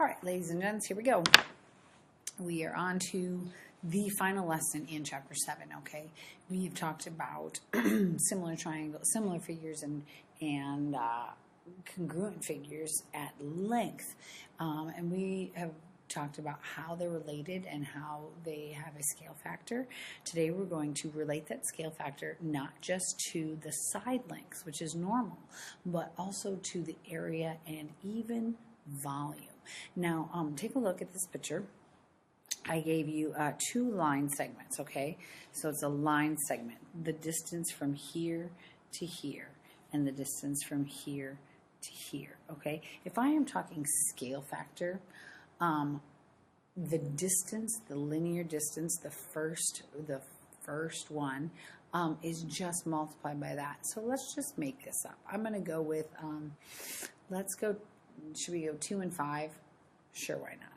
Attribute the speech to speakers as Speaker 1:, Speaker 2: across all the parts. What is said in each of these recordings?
Speaker 1: All right, ladies and gents, here we go. We are on to the final lesson in chapter 7, okay? We've talked about similar figures and congruent figures at length. And we have talked about how they're related and how they have a scale factor. Today we're going to relate that scale factor not just to the side lengths, which is normal, but also to the area and even volume. Now, take a look at this picture. I gave you 2 line segments, okay? So it's a line segment, the distance from here to here, and the distance from here to here, okay? If I am talking scale factor, the distance, the linear distance, the first one, is just multiplied by that. So let's just make this up. I'm going to go with, should we go 2 and 5? Sure, why not?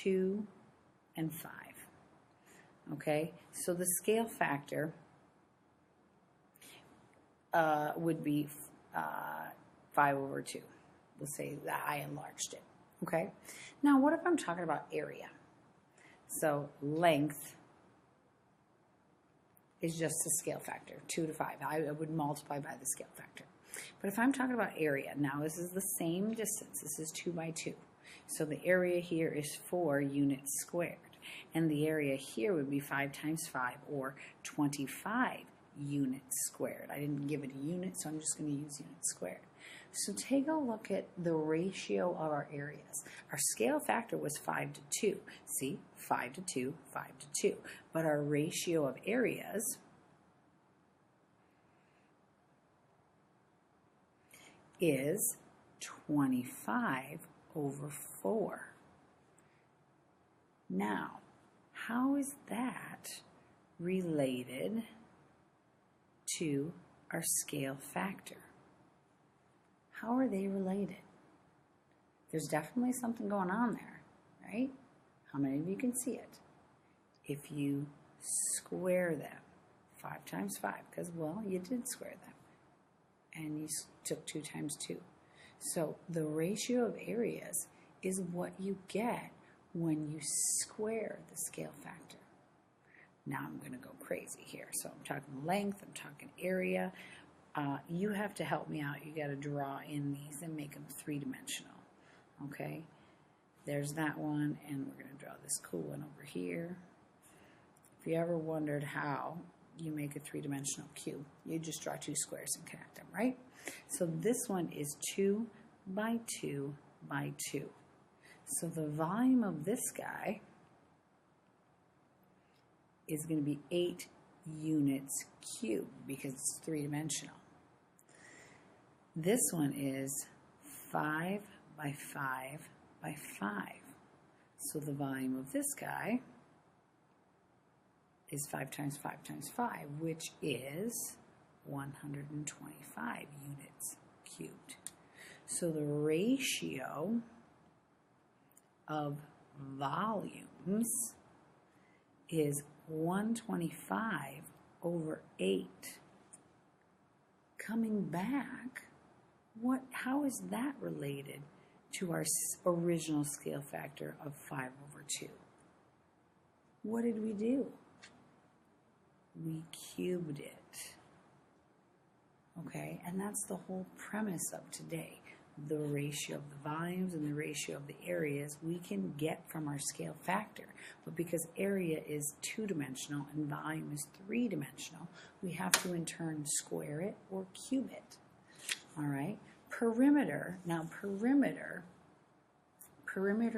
Speaker 1: 2 and 5. Okay, so the scale factor would be 5 over 2. We'll say that I enlarged it. Okay, now what if I'm talking about area? So length is just a scale factor, 2 to 5. I would multiply by the scale factor. But if I'm talking about area, now this is the same distance. This is 2 by 2. So the area here is 4 units squared. And the area here would be 5 times 5, or 25 units squared. I didn't give it a unit, so I'm just going to use units squared. So take a look at the ratio of our areas. Our scale factor was 5 to 2. See, 5 to 2, 5 to 2. But our ratio of areas is 25 over 4. Now, how is that related to our scale factor? How are they related? There's definitely something going on there, right? How many of you can see it? If you square them, 5 times 5, because, well, you did square them. And you took 2 times 2. So the ratio of areas is what you get when you square the scale factor. Now I'm going to go crazy here. So I'm talking length, I'm talking area. You have to help me out. You got to draw in these and make them 3-dimensional. Okay? There's that one, and we're going to draw this cool one over here. If you ever wondered how you make a 3-dimensional cube, you just draw 2 squares and connect them, right? So this one is 2 by 2 by 2. So the volume of this guy is going to be 8 units cubed because it's 3-dimensional. This one is 5 by 5 by 5. So the volume of this guy is 5 times 5 times 5, which is 125 units cubed. So the ratio of volumes is 125 over 8. Coming back, how is that related to our original scale factor of 5 over 2? What did we do? We cubed it. Okay, and that's the whole premise of today. The ratio of the volumes and the ratio of the areas we can get from our scale factor. But because area is 2-dimensional and volume is 3-dimensional, we have to in turn square it or cube it. All right, perimeter. Now perimeter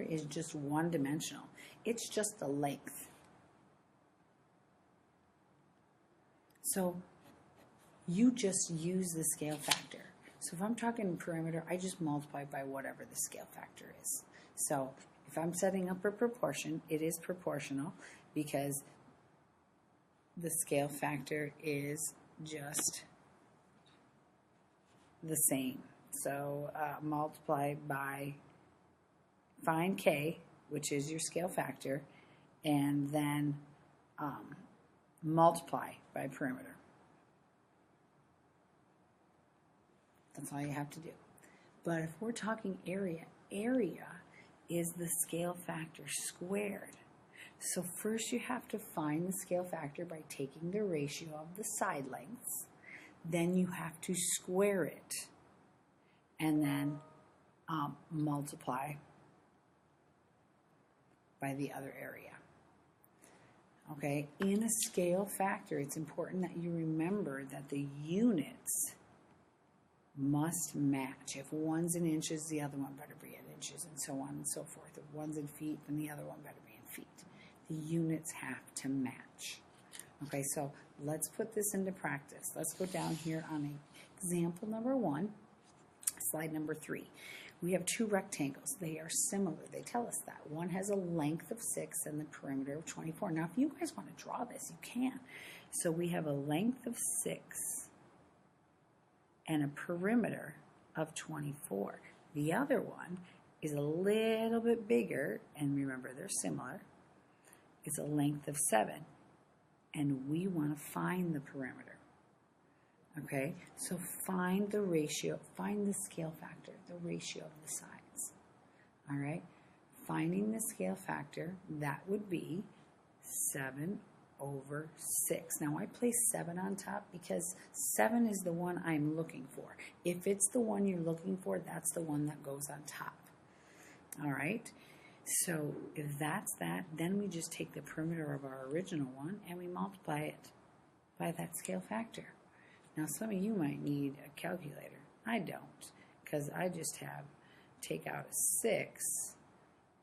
Speaker 1: is just 1-dimensional. It's just the length. So you just use the scale factor. So if I'm talking perimeter, I just multiply by whatever the scale factor is. So if I'm setting up a proportion, it is proportional because the scale factor is just the same. So multiply by, find K, which is your scale factor, and then multiply by perimeter. That's all you have to do. But if we're talking area is the scale factor squared. So first you have to find the scale factor by taking the ratio of the side lengths. Then you have to square it and then multiply by the other area. Okay, in a scale factor, it's important that you remember that the units must match. If one's in inches, the other one better be in inches, and so on and so forth. If one's in feet, then the other one better be in feet. The units have to match. Okay, so let's put this into practice. Let's go down here on example number 1, slide number 3. We have two rectangles. They are similar. They tell us that. One has a length of 6 and the perimeter of 24. Now, if you guys want to draw this, you can. So we have a length of 6 and a perimeter of 24. The other one is a little bit bigger, and remember, they're similar. It's a length of 7, and we want to find the perimeter. Okay, so find the ratio, find the scale factor, the ratio of the sides. All right, finding the scale factor, that would be 7 over 6. Now I place 7 on top because 7 is the one I'm looking for. If it's the one you're looking for, that's the one that goes on top. All right, so if that's that, then we just take the perimeter of our original one and we multiply it by that scale factor. Now some of you might need a calculator. I don't, because I just have take out a 6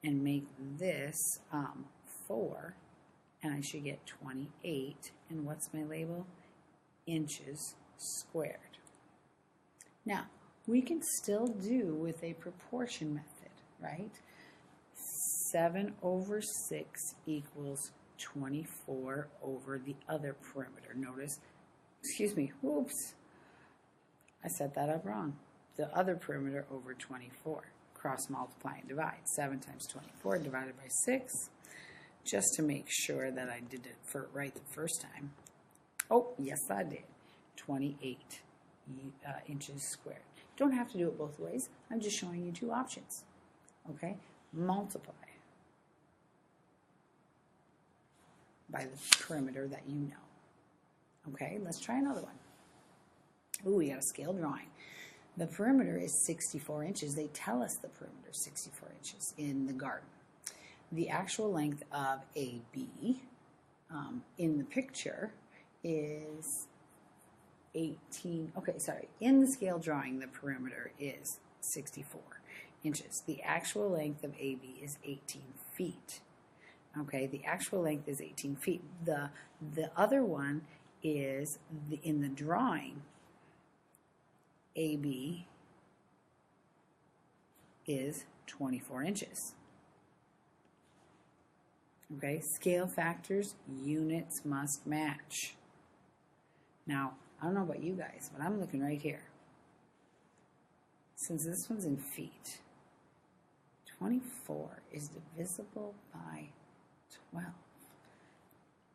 Speaker 1: and make this 4, and I should get 28. And what's my label? Inches squared. Now, we can still do with a proportion method, right? 7 over 6 equals 24 over the other perimeter. Notice, excuse me, whoops, I set that up wrong. The other perimeter over 24. Cross multiply and divide. 7 times 24 divided by 6. Just to make sure that I did it right the first time. Oh, yes, I did. 28 inches squared. Don't have to do it both ways. I'm just showing you two options. Okay? Multiply by the perimeter that you know. Okay, let's try another one. Ooh, we got a scale drawing. The perimeter is 64 inches. They tell us the perimeter is 64 inches in the garden. The actual length of AB in the picture is 18. Okay, sorry. In the scale drawing, the perimeter is 64 inches. The actual length of AB is 18 feet. Okay, the actual length is 18 feet. The other one is, in the drawing, AB is 24 inches. Okay, scale factors, units must match. Now, I don't know about you guys, but I'm looking right here. Since this one's in feet, 24 is divisible by 12.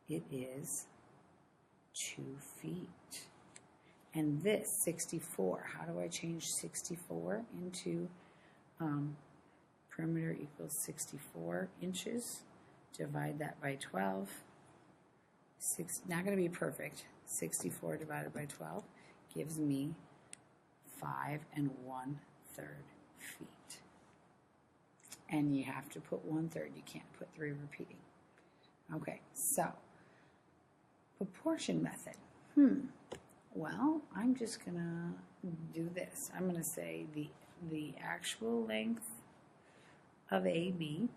Speaker 1: It is 2 feet. And this, 64, how do I change 64 into perimeter equals 64 inches? Divide that by 12. Not going to be perfect. 64 divided by 12 gives me 5 1/3 feet. And you have to put 1/3. You can't put 3 repeating. Okay, so proportion method. Well, I'm just going to do this. I'm going to say the actual length of AB,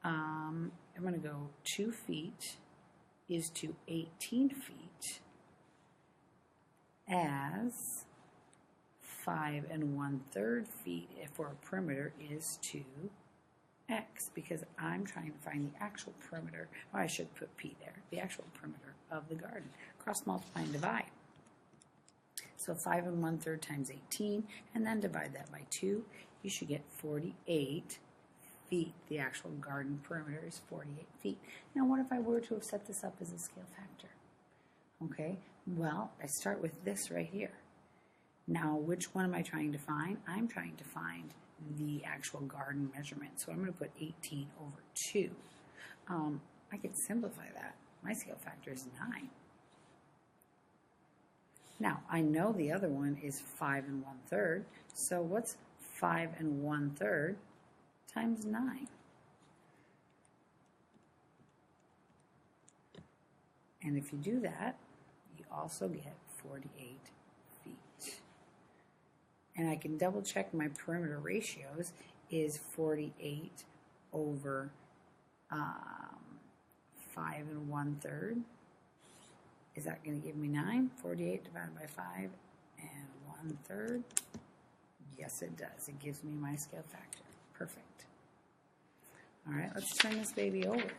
Speaker 1: I'm going to go 2 feet is to 18 feet as 5 1/3 feet for a perimeter is to X, because I'm trying to find the actual perimeter. Oh, I should put P there. The actual perimeter of the garden. Cross multiply and divide. So 5 1/3 times 18, and then divide that by 2. You should get 48 feet. The actual garden perimeter is 48 feet. Now, what if I were to have set this up as a scale factor? Okay, well, I start with this right here. Now, which one am I trying to find? I'm trying to find the actual garden measurement. So I'm going to put 18 over 2. I could simplify that. My scale factor is 9. Now, I know the other one is 5 1/3. So what's 5 1/3 times 9? And if you do that, you also get 48 feet. And I can double check my perimeter ratios is 48 over 5 1/3. Is that going to give me 9? 48 divided by 5 1/3. Yes, it does. It gives me my scale factor. Perfect. All right, let's turn this baby over.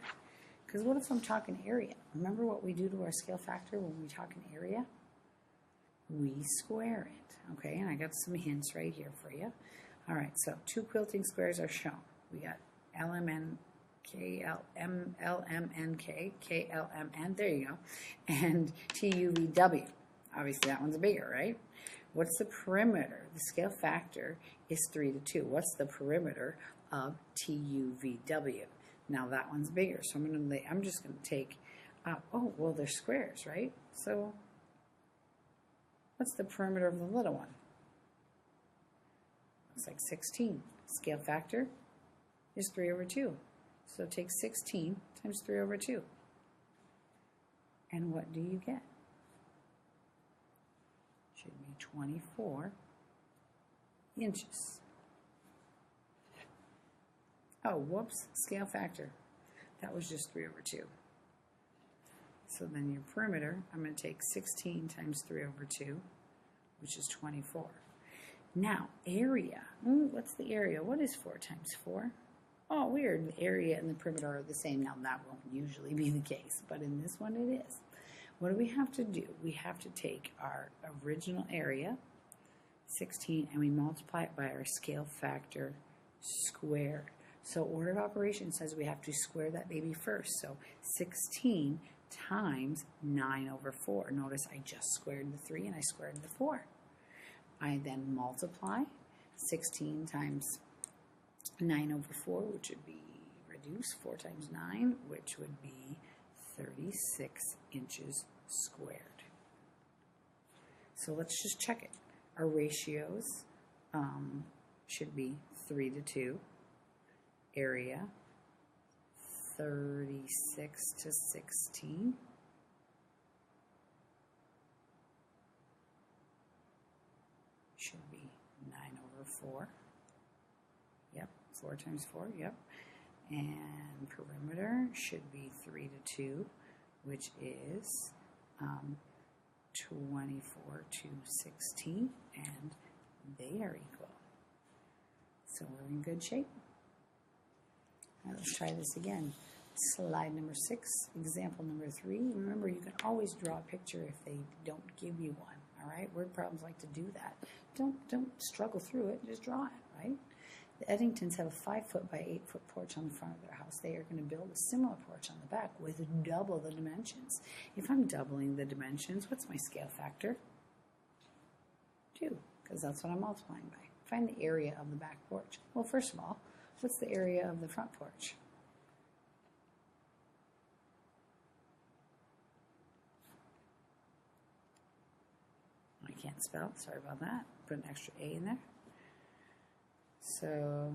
Speaker 1: Because what if I'm talking area? Remember what we do to our scale factor when we talk in area? We square it. Okay, and I got some hints right here for you. All right, so 2 quilting squares are shown. We got LMN, KLM, LMNK, KLMN, there you go, and TUVW. Obviously that one's bigger, right? What's the perimeter? The scale factor is 3 to 2. What's the perimeter of TUVW? Now that one's bigger, so I'm just going to take, oh, well, they're squares, right? So what's the perimeter of the little one? Looks like 16. Scale factor is 3 over 2. So take 16 times 3 over 2. And what do you get? Should be 24 inches. Oh, whoops, scale factor. That was just 3 over 2. So then your perimeter, I'm going to take 16 times 3 over 2, which is 24. Now, area. What's the area? What is 4 times 4? Oh, weird. The area and the perimeter are the same. Now, that won't usually be the case, but in this one it is. What do we have to do? We have to take our original area, 16, and we multiply it by our scale factor squared. So order of operations says we have to square that baby first. So 16 times 9 over 4. Notice I just squared the 3 and I squared the 4. I then multiply 16 times 9 over 4, which would be reduced, 4 times 9, which would be 36 inches squared. So let's just check it. Our ratios should be 3 to 2. Area 36 to 16. Should be 9 over 4. Yep, 4 times 4, yep. And perimeter should be 3 to 2, which is 24 to 16, and they are equal. So we're in good shape. All right, let's try this again. Slide number 6, example number 3. Remember, you can always draw a picture if they don't give you one. All right, word problems like to do that. Don't struggle through it. Just draw it. Right. The Eddingtons have a 5-foot by 8-foot porch on the front of their house. They are going to build a similar porch on the back with double the dimensions. If I'm doubling the dimensions, what's my scale factor? 2, because that's what I'm multiplying by. Find the area of the back porch. Well, first of all, what's the area of the front porch? I can't spell. Sorry about that. Put an extra A in there. So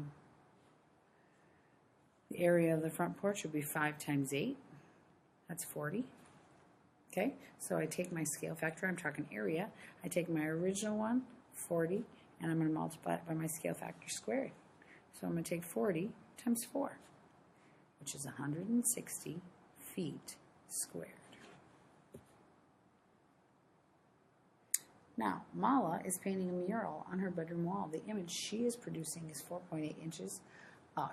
Speaker 1: the area of the front porch would be 5 times 8. That's 40. Okay, so I take my scale factor. I'm talking area. I take my original one, 40, and I'm going to multiply it by my scale factor squared. So I'm going to take 40 times 4, which is 160 feet squared. Now, Mala is painting a mural on her bedroom wall. The image she is producing is 4.8 inches.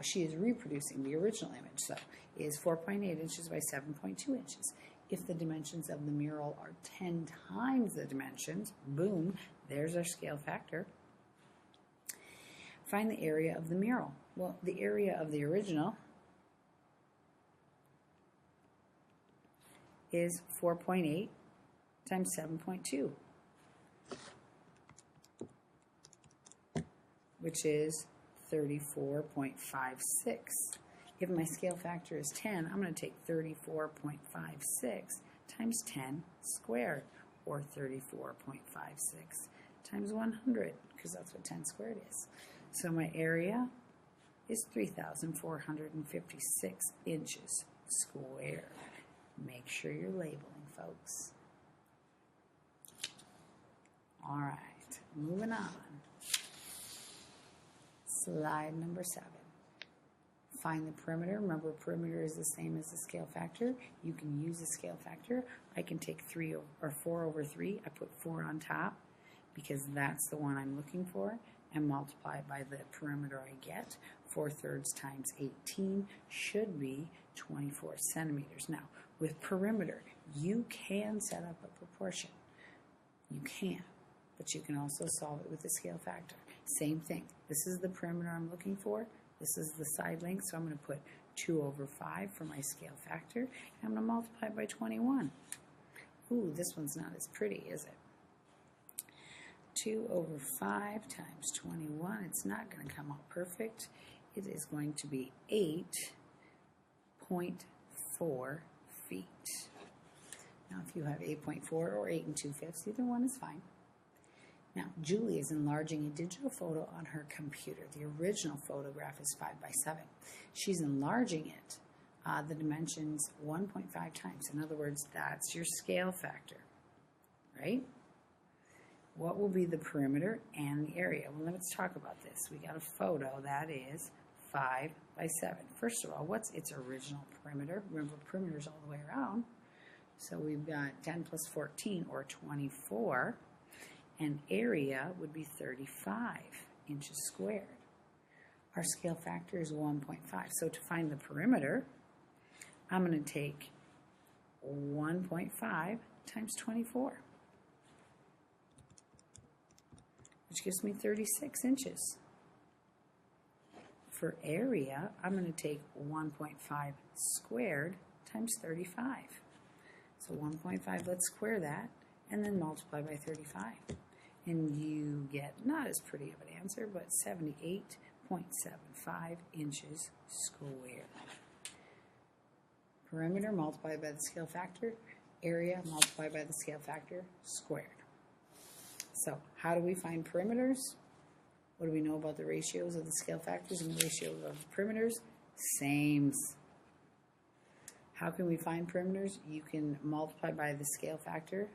Speaker 1: She is reproducing the original image, so it is 4.8 inches by 7.2 inches. If the dimensions of the mural are 10 times the dimensions, boom, there's our scale factor. Find the area of the mural. Well, the area of the original is 4.8 times 7.2. Which is 34.56. If my scale factor is 10, I'm going to take 34.56 times 10 squared, or 34.56 times 100, because that's what 10 squared is. So my area is 3,456 inches squared. Make sure you're labeling, folks. All right, moving on. Slide number 7. Find the perimeter. Remember, perimeter is the same as the scale factor. You can use the scale factor. I can take 4 over 3. I put 4 on top because that's the one I'm looking for, and multiply it by the perimeter I get. 4/3 times 18 should be 24 centimeters. Now, with perimeter, you can set up a proportion. You can, but you can also solve it with the scale factor. Same thing. This is the perimeter I'm looking for. This is the side length, so I'm going to put 2 over 5 for my scale factor, and I'm going to multiply by 21. Ooh, this one's not as pretty, is it? 2 over 5 times 21, it's not going to come out perfect. It is going to be 8.4 feet. Now, if you have 8.4 or 8 2/5, either one is fine. Now, Julie is enlarging a digital photo on her computer. The original photograph is 5 by 7. She's enlarging it, the dimensions 1.5 times. In other words, that's your scale factor, right? What will be the perimeter and the area? Well, let's talk about this. We got a photo that is 5 by 7. First of all, what's its original perimeter? Remember, perimeter is all the way around. So we've got 10 plus 14, or 24. And area would be 35 inches squared. Our scale factor is 1.5. So to find the perimeter, I'm going to take 1.5 times 24, which gives me 36 inches. For area, I'm going to take 1.5 squared times 35. So 1.5, let's square that, and then multiply by 35. And you get not as pretty of an answer, but 78.75 inches squared. Perimeter multiplied by the scale factor, area multiplied by the scale factor, squared. So how do we find perimeters? What do we know about the ratios of the scale factors and the ratios of the perimeters? Same. How can we find perimeters? You can multiply by the scale factor,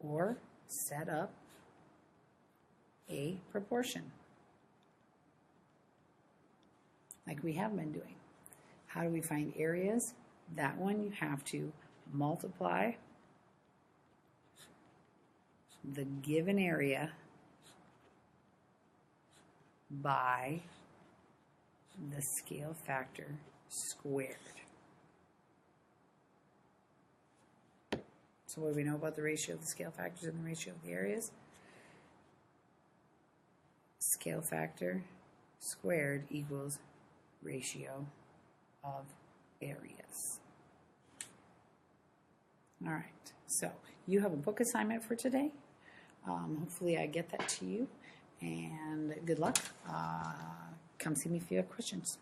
Speaker 1: or set up a proportion, like we have been doing. How do we find areas? That one you have to multiply the given area by the scale factor squared. So what do we know about the ratio of the scale factors and the ratio of the areas? Scale factor squared equals ratio of areas. All right, so you have a book assignment for today. Hopefully I get that to you, and good luck. Come see me if you have questions.